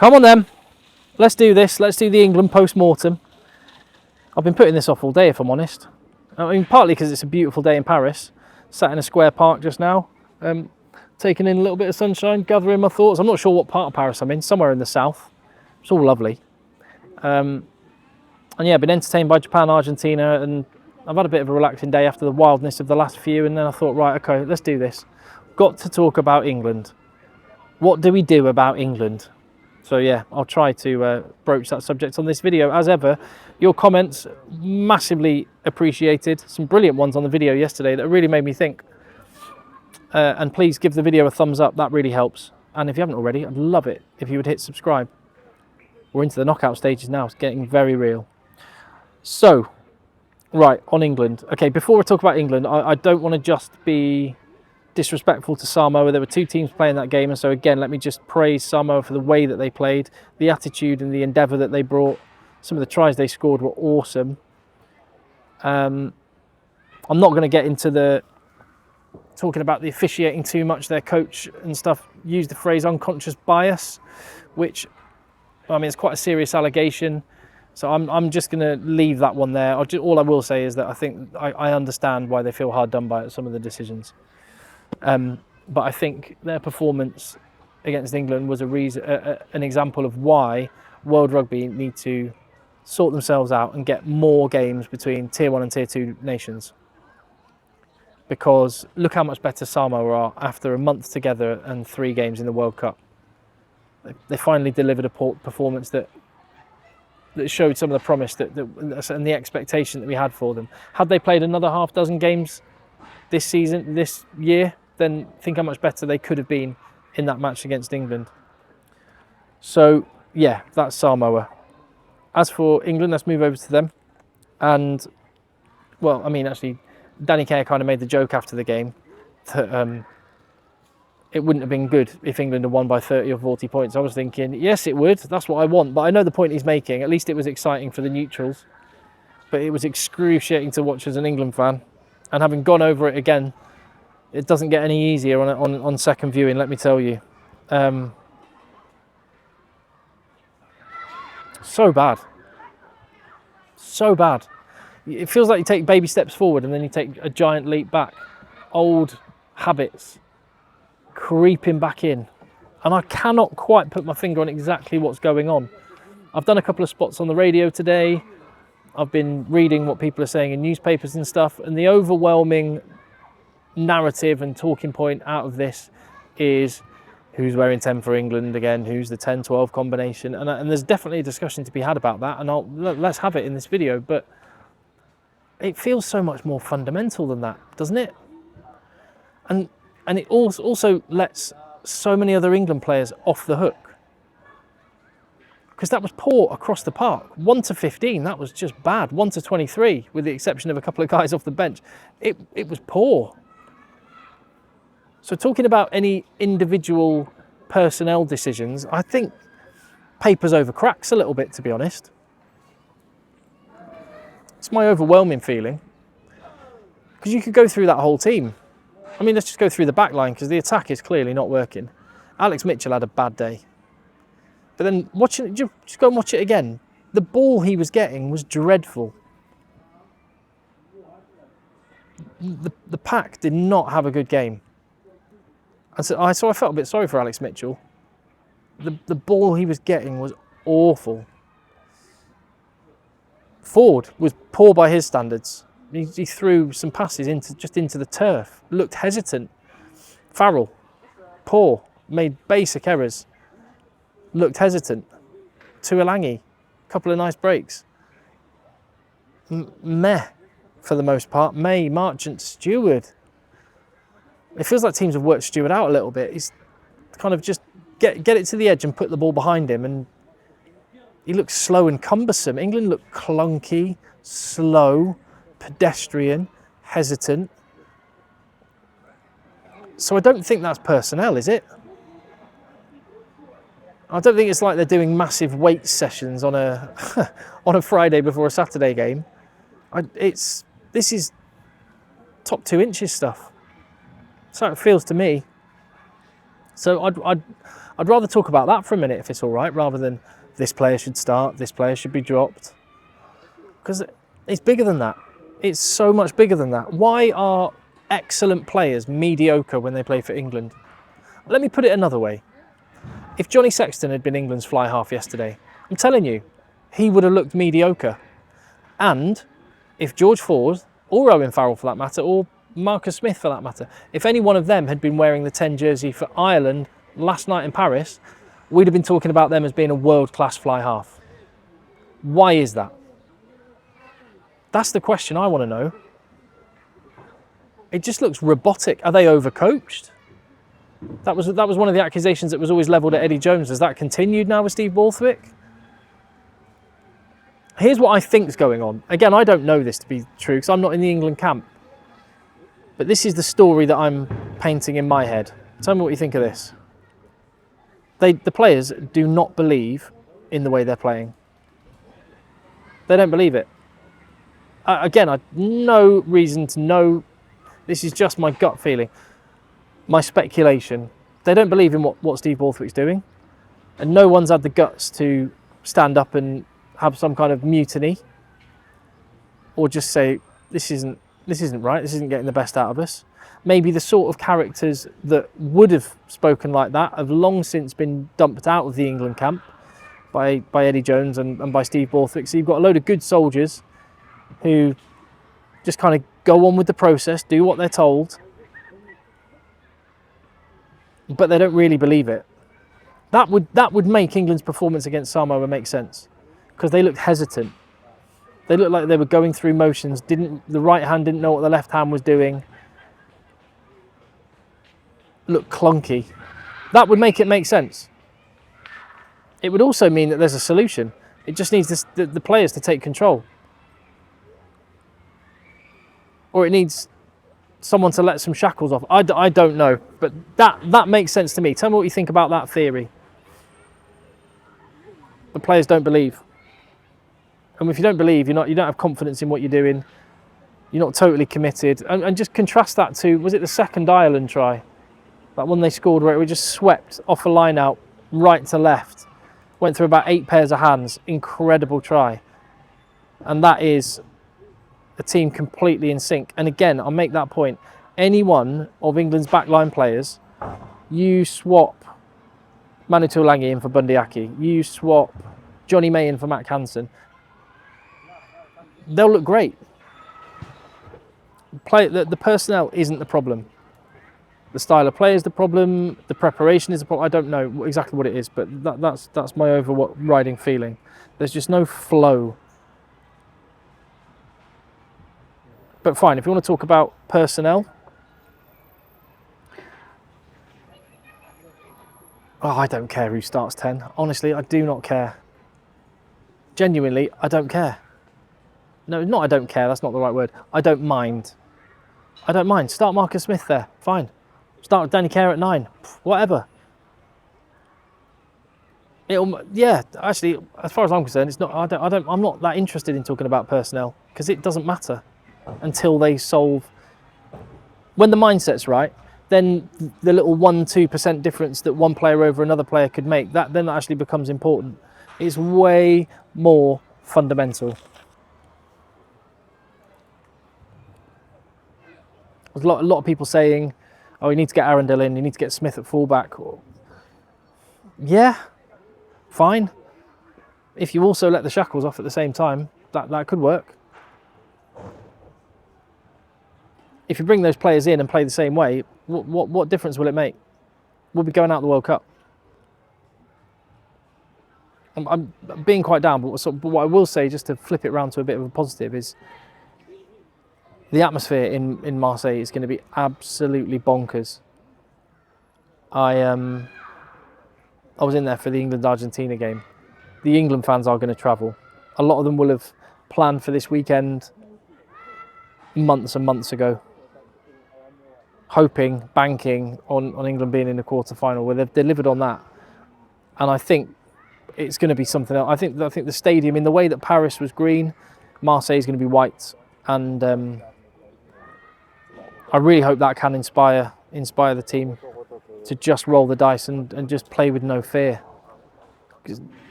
Come on then. Let's do this. Let's do the England post-mortem. I've been putting this off all day, if I'm honest. I mean, partly because it's a beautiful day in Paris. Sat in a square park just now, taking in a little bit of sunshine, gathering my thoughts. I'm not sure what part of Paris I'm in, somewhere in the south. It's all lovely. And yeah, I've been entertained by Japan, Argentina, and I've had a bit of a relaxing day after the wildness of the last few, and then I thought, right, okay, let's do this. Got to talk about England. What do we do about England? So yeah, I'll try to broach that subject on this video. As ever, your comments, massively appreciated. Some brilliant ones on the video yesterday that really made me think. And please give the video a thumbs up, that really helps. And if you haven't already, I'd love it if you would hit subscribe. We're into the knockout stages now, it's getting very real. So, right, on England. Okay, before we talk about England, I don't want to just be disrespectful to Samoa. There were two teams playing that game, and so again, let me just praise Samoa for the way that they played, the attitude and the endeavour that they brought. Some of the tries they scored were awesome. I'm not going to get into talking about the officiating too much. Their coach and stuff used the phrase unconscious bias, which, I mean, it's quite a serious allegation. So I'm just going to leave that one there. All I will say is that I think I understand why they feel hard done by at some of the decisions. But I think their performance against England was an example of why World Rugby need to sort themselves out and get more games between Tier 1 and Tier 2 nations. Because look how much better Samoa are after a month together and 3 games in the World Cup. They finally delivered a performance that showed some of the promise and the expectation that we had for them. Had they played another half dozen games this year, then think how much better they could have been in that match against England. So yeah, that's Samoa. As for England, let's move over to them. And well, I mean, actually, Danny Care kind of made the joke after the game that it wouldn't have been good if England had won by 30 or 40 points. I was thinking, yes, it would. That's what I want. But I know the point he's making. At least it was exciting for the neutrals. But it was excruciating to watch as an England fan. And having gone over it again, it doesn't get any easier on second viewing, let me tell you. So bad. So bad. It feels like you take baby steps forward and then you take a giant leap back. Old habits creeping back in. And I cannot quite put my finger on exactly what's going on. I've done a couple of spots on the radio today. I've been reading what people are saying in newspapers and stuff. And the overwhelming narrative and talking point out of this is who's wearing 10 for England again, who's the 10-12 combination. And there's definitely a discussion to be had about that. And let's have it in this video. But it feels so much more fundamental than that, doesn't it? And it also lets so many other England players off the hook. Because that was poor across the park. 1 to 15, that was just bad. 1 to 23, with the exception of a couple of guys off the bench. It was poor. So talking about any individual personnel decisions, I think papers over cracks a little bit, to be honest. It's my overwhelming feeling. Because you could go through that whole team. I mean, let's just go through the back line, because the attack is clearly not working. Alex Mitchell had a bad day. But then just go and watch it again. The ball he was getting was dreadful. The pack did not have a good game. And so I felt a bit sorry for Alex Mitchell. The ball he was getting was awful. Ford was poor by his standards. He threw some passes into the turf. Looked hesitant. Farrell, poor. Made basic errors. Looked hesitant. Tuolangi, a couple of nice breaks. Meh, for the most part. May, Marchant, Stewart. It feels like teams have worked Stewart out a little bit. He's kind of just get it to the edge and put the ball behind him, and he looks slow and cumbersome. England looked clunky, slow, pedestrian, hesitant. So I don't think that's personnel, is it? I don't think it's like they're doing massive weight sessions on a on a Friday before a Saturday game. This is top 2 inches stuff. So it feels to me. So I'd rather talk about that for a minute, if it's all right, rather than this player should start, this player should be dropped. Because it's bigger than that. It's so much bigger than that. Why are excellent players mediocre when they play for England? Let me put it another way. If Johnny Sexton had been England's fly half yesterday, I'm telling you, he would have looked mediocre. And if George Ford, or Owen Farrell for that matter, or Marcus Smith for that matter, if any one of them had been wearing the 10 jersey for Ireland last night in Paris, we'd have been talking about them as being a world-class fly half. Why is that? That's the question I want to know. It just looks robotic. Are they overcoached? That was one of the accusations that was always levelled at Eddie Jones. Has that continued now with Steve Borthwick? Here's what I think's going on. Again, I don't know this to be true because I'm not in the England camp. But this is the story that I'm painting in my head. Tell me what you think of this. The players do not believe in the way they're playing. They don't believe it. Again, I've no reason to know. This is just my gut feeling. My speculation. They don't believe in what Steve Borthwick's doing. And no one's had the guts to stand up and have some kind of mutiny. Or just say, this isn't right, this isn't getting the best out of us. Maybe the sort of characters that would have spoken like that have long since been dumped out of the England camp by Eddie Jones and by Steve Borthwick. So you've got a load of good soldiers who just kind of go on with the process, do what they're told, but they don't really believe it. That would make England's performance against Samoa make sense, because they looked hesitant. They looked like they were going through motions. The right hand didn't know what the left hand was doing. Looked clunky. That would make it make sense. It would also mean that there's a solution. It just needs the players to take control. Or it needs someone to let some shackles off. I don't know, but that makes sense to me. Tell me what you think about that theory. The players don't believe. And if you don't believe, you don't have confidence in what you're doing. You're not totally committed. And just contrast that to, was it the second Ireland try? That one they scored where it was just swept off a line out, right to left. Went through about 8 pairs of hands. Incredible try. And that is a team completely in sync. And again, I'll make that point. Any one of England's backline players, you swap Manu Tuilagi in for Bundy Aki, you swap Johnny May in for Matt Hansen, they'll look great. The personnel isn't the problem. The style of play is the problem. The preparation is the problem. I don't know exactly what it is, but that's my overriding feeling. There's just no flow. But fine, if you want to talk about personnel, I don't care who starts 10. Honestly, I do not care. Genuinely, I don't care. No, not I don't care, that's not the right word. I don't mind. I don't mind. Start Marcus Smith there, fine. Start Danny Care at 9, whatever. Yeah, actually, as far as I'm concerned, it's not. I'm not that interested in talking about personnel because it doesn't matter until they solve. When the mindset's right, then the little 1-2% difference that one player over another player could make, that actually becomes important. It's way more fundamental. There's a lot of people saying, oh, you need to get Arundel in, you need to get Smith at fullback. Yeah, fine. If you also let the shackles off at the same time, that could work. If you bring those players in and play the same way, what difference will it make? We'll be going out the World Cup. I'm being quite down, but what I will say, just to flip it around to a bit of a positive, is the atmosphere in Marseille is going to be absolutely bonkers. I was in there for the England-Argentina game. The England fans are going to travel. A lot of them will have planned for this weekend months and months ago, hoping, banking on England being in the quarter-final, where they've delivered on that. And I think it's going to be something else. I think the stadium, in the way that Paris was green, Marseille is going to be white. And I really hope that can inspire the team to just roll the dice and just play with no fear. Because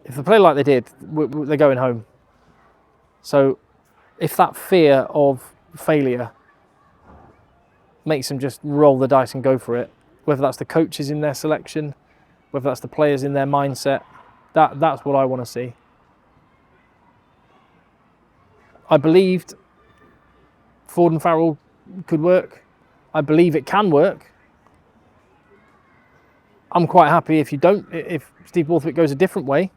if they play like they did, they're going home. So if that fear of failure makes them just roll the dice and go for it, whether that's the coaches in their selection, whether that's the players in their mindset, that's what I want to see. I believed Ford and Farrell could work. I believe it can work. I'm quite happy if Steve Borthwick goes a different way.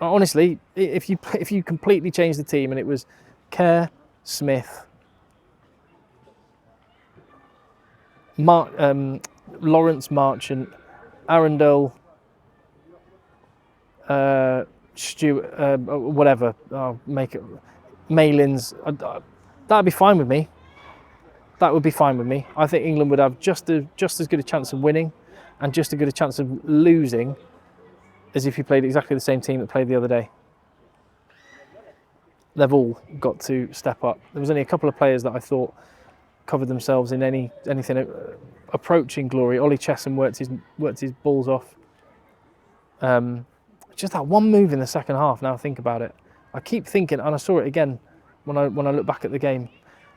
Honestly, if you completely change the team and it was Kerr, Smith, Lawrence, Marchant, Arundel, Stewart, whatever, I'll make it, Malins, that'd be fine with me. That would be fine with me. I think England would have just as good a chance of winning and just as good a chance of losing as if you played exactly the same team that played the other day. They've all got to step up. There was only a couple of players that I thought covered themselves in anything approaching glory. Ollie Chesham worked his balls off. Just that one move in the second half. Now I think about it, I keep thinking, and I saw it again when I look back at the game.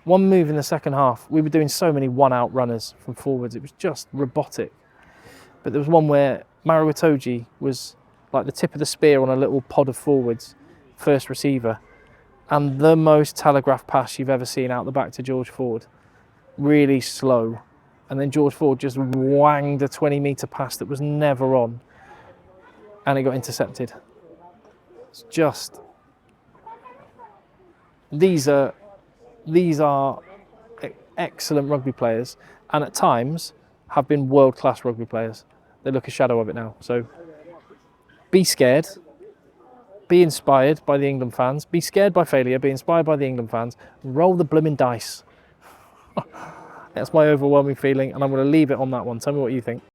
One move in the second half. We were doing so many one-out runners from forwards. It was just robotic. But there was one where Maro Itoje was like the tip of the spear on a little pod of forwards, first receiver, and the most telegraphed pass you've ever seen out the back to George Ford. Really slow. And then George Ford just wanged a 20-metre pass that was never on. And it got intercepted. It's just... These are excellent rugby players, and at times have been world-class rugby players. They look a shadow of it now. So be scared, be inspired by the England fans, be scared by failure, be inspired by the England fans, roll the blooming dice. That's my overwhelming feeling, and I'm going to leave it on that one. Tell me what you think.